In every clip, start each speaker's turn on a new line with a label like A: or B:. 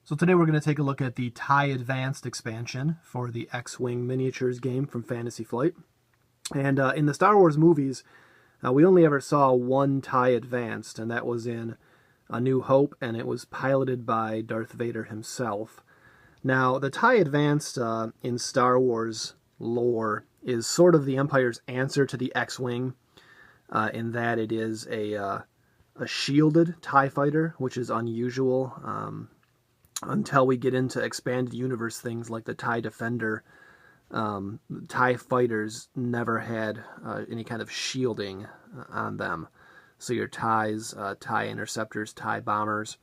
A: So today we're going to take a look at the TIE Advanced expansion for the X-Wing miniatures game from Fantasy Flight. And in the Star Wars movies, we only ever saw one TIE Advanced, and that was in A New Hope, and it was piloted by Darth Vader himself. Now, the TIE Advanced in Star Wars lore is sort of the Empire's answer to the X-Wing, in that it is a shielded TIE fighter, which is unusual. Until we get into expanded universe things like the TIE Defender, TIE fighters never had any kind of shielding on them. So your TIEs, TIE Interceptors, TIE Bombers,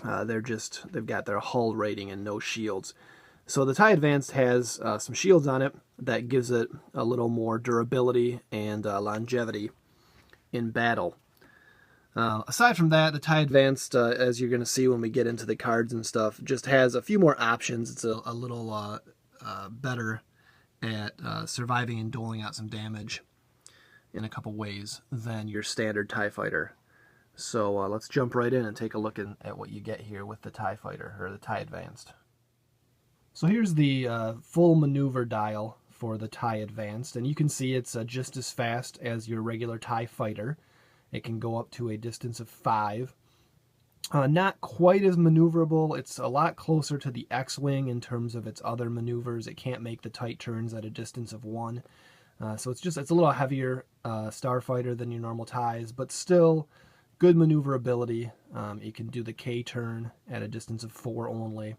A: they've got their hull rating and no shields. So the TIE Advanced has some shields on it that gives it a little more durability and longevity in battle. Aside from that, the TIE Advanced, as you're going to see when we get into the cards and stuff, just has a few more options. It's a little better at surviving and doling out some damage in a couple ways than your standard TIE Fighter. So let's jump right in and take a look at what you get here with the TIE Fighter, or the TIE Advanced. So here's the full maneuver dial for the TIE Advanced, and you can see it's just as fast as your regular TIE Fighter. It can go up to a distance of 5. Not quite as maneuverable. It's a lot closer to the X-Wing in terms of its other maneuvers. It can't make the tight turns at a distance of 1. So it's a little heavier starfighter than your normal TIEs, but still good maneuverability. It can do the K-turn at a distance of 4 only.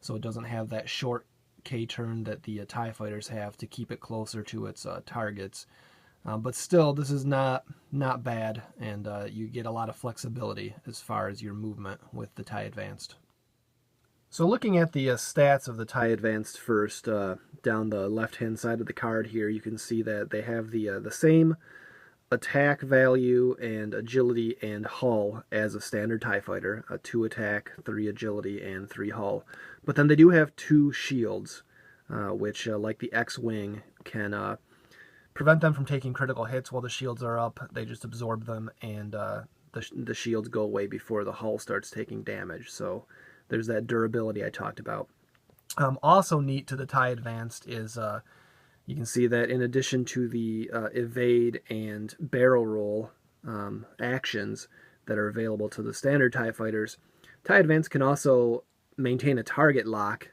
A: So it doesn't have that short K-turn that the TIE fighters have to keep it closer to its targets. But still, this is not bad, and you get a lot of flexibility as far as your movement with the TIE Advanced. So looking at the stats of the TIE Advanced first, down the left-hand side of the card here, you can see that they have the same attack value and agility and hull as a standard TIE Fighter, 2 attack, 3 agility, and 3 hull. But then they do have 2 shields, which, like the X-Wing, can prevent them from taking critical hits while the shields are up. They just absorb them, and the shields go away before the hull starts taking damage. So there's that durability I talked about. Also neat to the TIE Advanced is you can see that in addition to the evade and barrel roll actions that are available to the standard TIE fighters, TIE Advanced can also maintain a target lock.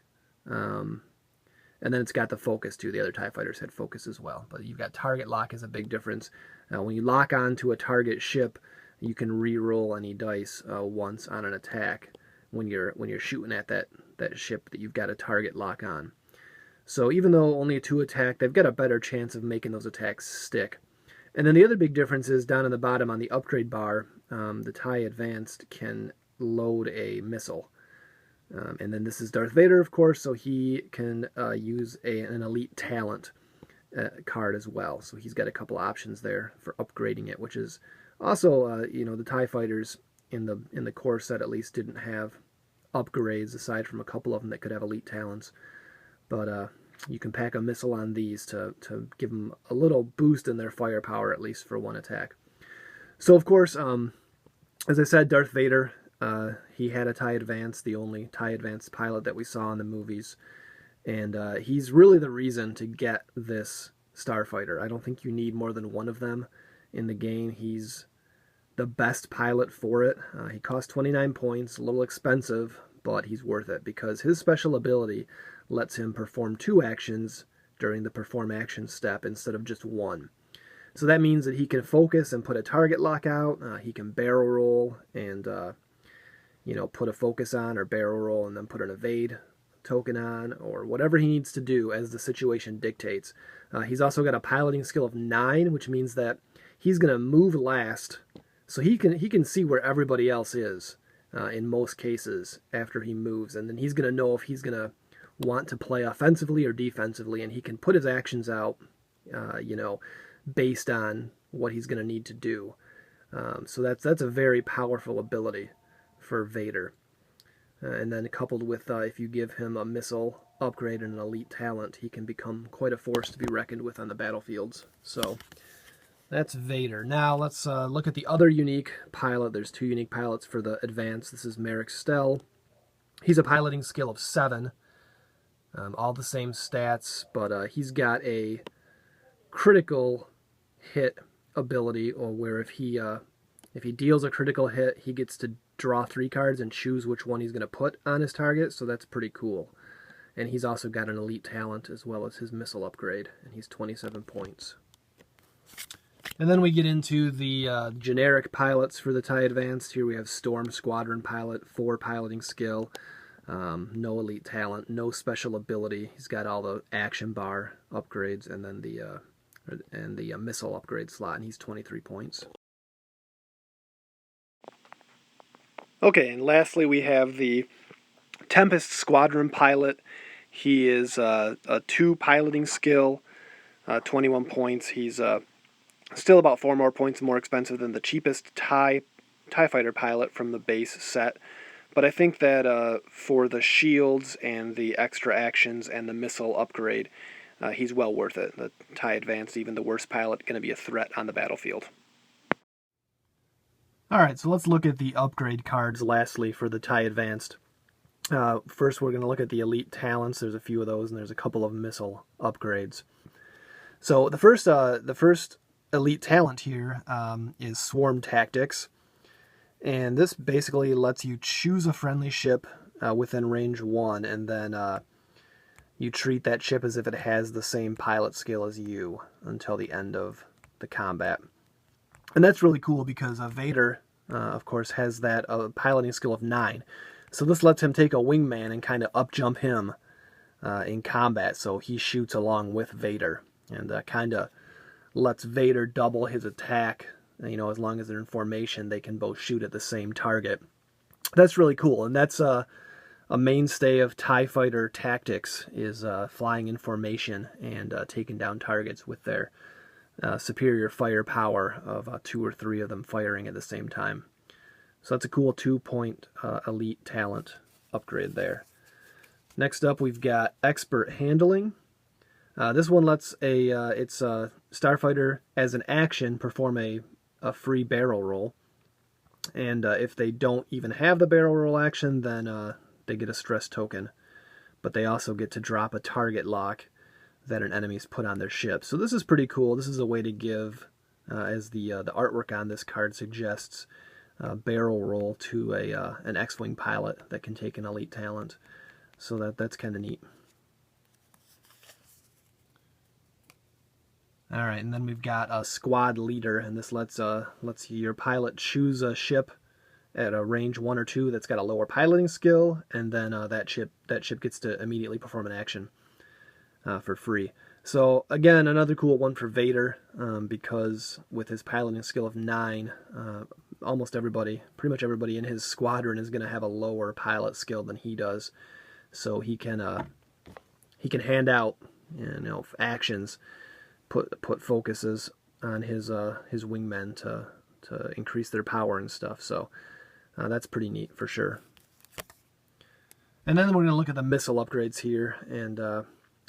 A: And then it's got the focus too. The other TIE fighters had focus as well. But you've got target lock is a big difference. When you lock onto a target ship, you can re-roll any dice once on an attack when you're shooting at that ship that you've got a target lock on. So even though only a 2 attack, they've got a better chance of making those attacks stick. And then the other big difference is down in the bottom on the upgrade bar, the TIE Advanced can load a missile. And then this is Darth Vader, of course, so he can use an elite talent card as well. So he's got a couple options there for upgrading it, which is also, the TIE fighters in the core set at least didn't have upgrades aside from a couple of them that could have elite talents. But you can pack a missile on these to give them a little boost in their firepower, at least for 1 attack. So, of course, as I said, Darth Vader, he had a TIE Advanced, the only TIE Advanced pilot that we saw in the movies. And he's really the reason to get this starfighter. I don't think you need more than 1 of them in the game. He's the best pilot for it. He costs 29 points, a little expensive, but he's worth it because his special ability lets him perform 2 actions during the perform action step instead of just 1. So that means that he can focus and put a target lock out. He can barrel roll and put a focus on, or barrel roll and then put an evade token on, or whatever he needs to do as the situation dictates. He's also got a piloting skill of 9, which means that he's going to move last, so he can see where everybody else is in most cases after he moves, and then he's going to know if he's going to want to play offensively or defensively, and he can put his actions out, based on what he's going to need to do. So that's a very powerful ability for Vader. And then coupled with if you give him a missile upgrade and an elite talent, he can become quite a force to be reckoned with on the battlefields. So that's Vader. Now let's look at the other unique pilot. There's 2 unique pilots for the Advanced. This is Merrick Stell. He's a piloting skill of 7, all the same stats, but he's got a critical hit ability, or where if he deals a critical hit, he gets to draw 3 cards and choose which one he's going to put on his target, so that's pretty cool. And he's also got an elite talent as well as his missile upgrade, and he's 27 points. And then we get into the generic pilots for the TIE Advanced. Here we have Storm Squadron Pilot, 4 piloting skill, no elite talent, no special ability. He's got all the action bar upgrades and then the missile upgrade slot, and he's 23 points. Okay, and lastly we have the Tempest Squadron Pilot. He is a 2 piloting skill, 21 points. He's still about 4 more points more expensive than the cheapest TIE Fighter pilot from the base set. But I think that for the shields and the extra actions and the missile upgrade, he's well worth it. The TIE Advanced, even the worst pilot, going to be a threat on the battlefield. Alright, so let's look at the upgrade cards lastly for the TIE Advanced. First we're going to look at the elite talents. There's a few of those, and there's a couple of missile upgrades. So the first elite talent here is Swarm Tactics, and this basically lets you choose a friendly ship within range 1, and then you treat that ship as if it has the same pilot skill as you until the end of the combat. And that's really cool because Vader, of course, has that piloting skill of 9. So this lets him take a wingman and kind of up-jump him in combat, so he shoots along with Vader, and kind of lets Vader double his attack. You know, as long as they're in formation, they can both shoot at the same target. That's really cool, and that's a mainstay of TIE Fighter tactics, is flying in formation and taking down targets with their superior firepower of 2 or 3 of them firing at the same time. So that's a cool 2-point elite talent upgrade there. Next up, we've got Expert Handling. This one lets it's a starfighter as an action perform a free barrel roll, and if they don't even have the barrel roll action, then they get a stress token, but they also get to drop a target lock that an enemy's put on their ship. So this is pretty cool. This is a way to give, as the artwork on this card suggests, barrel roll to an X-Wing pilot that can take an elite talent. So that's kind of neat. Alright, and then we've got a Squad Leader, and this lets your pilot choose a ship at a range 1 or 2 that's got a lower piloting skill, and then that ship gets to immediately perform an action for free. So again, another cool one for Vader, because with his piloting skill of 9, almost everybody, pretty much everybody in his squadron is going to have a lower pilot skill than he does. So he can hand out, you know, actions, put focuses on his wingmen to increase their power and stuff. So that's pretty neat for sure. And then we're going to look at the missile upgrades here. And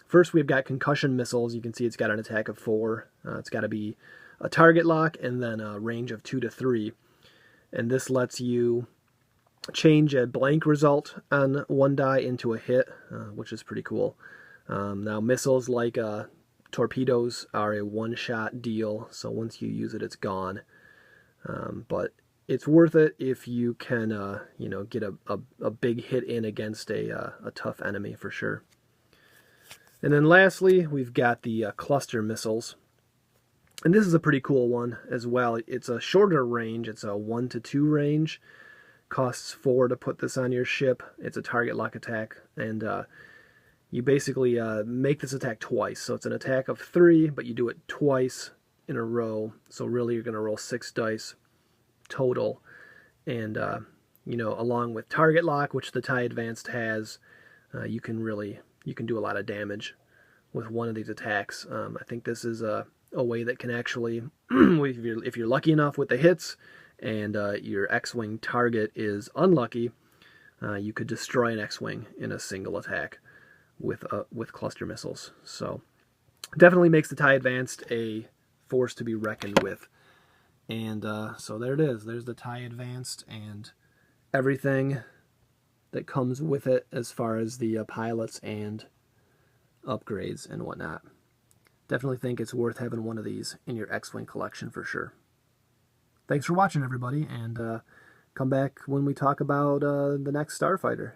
A: first we've got concussion missiles. You can see it's got an attack of 4. It's got to be a target lock and then a range of 2 to 3. And this lets you change a blank result on one die into a hit, which is pretty cool. Now missiles like torpedoes are a one-shot deal, so once you use it, it's gone. But it's worth it if you can, you know, get a big hit in against a tough enemy for sure. And then lastly, we've got the cluster missiles. And this is a pretty cool one as well. It's a shorter range. It's a 1 to 2 range. Costs 4 to put this on your ship. It's a target lock attack, and you basically make this attack twice. So it's an attack of 3, but you do it twice in a row. So really, you're going to roll 6 dice total, and you know, along with target lock, which the TIE Advanced has, you can do a lot of damage with one of these attacks. I think this is a way that can actually, if you're lucky enough with the hits, and your X-Wing target is unlucky, you could destroy an X-Wing in a single attack with cluster missiles. So definitely makes the TIE Advanced a force to be reckoned with. And so there it is. There's the TIE Advanced and everything that comes with it as far as the pilots and upgrades and whatnot. Definitely think it's worth having one of these in your X-Wing collection for sure. Thanks for watching, everybody, and come back when we talk about the next Starfighter.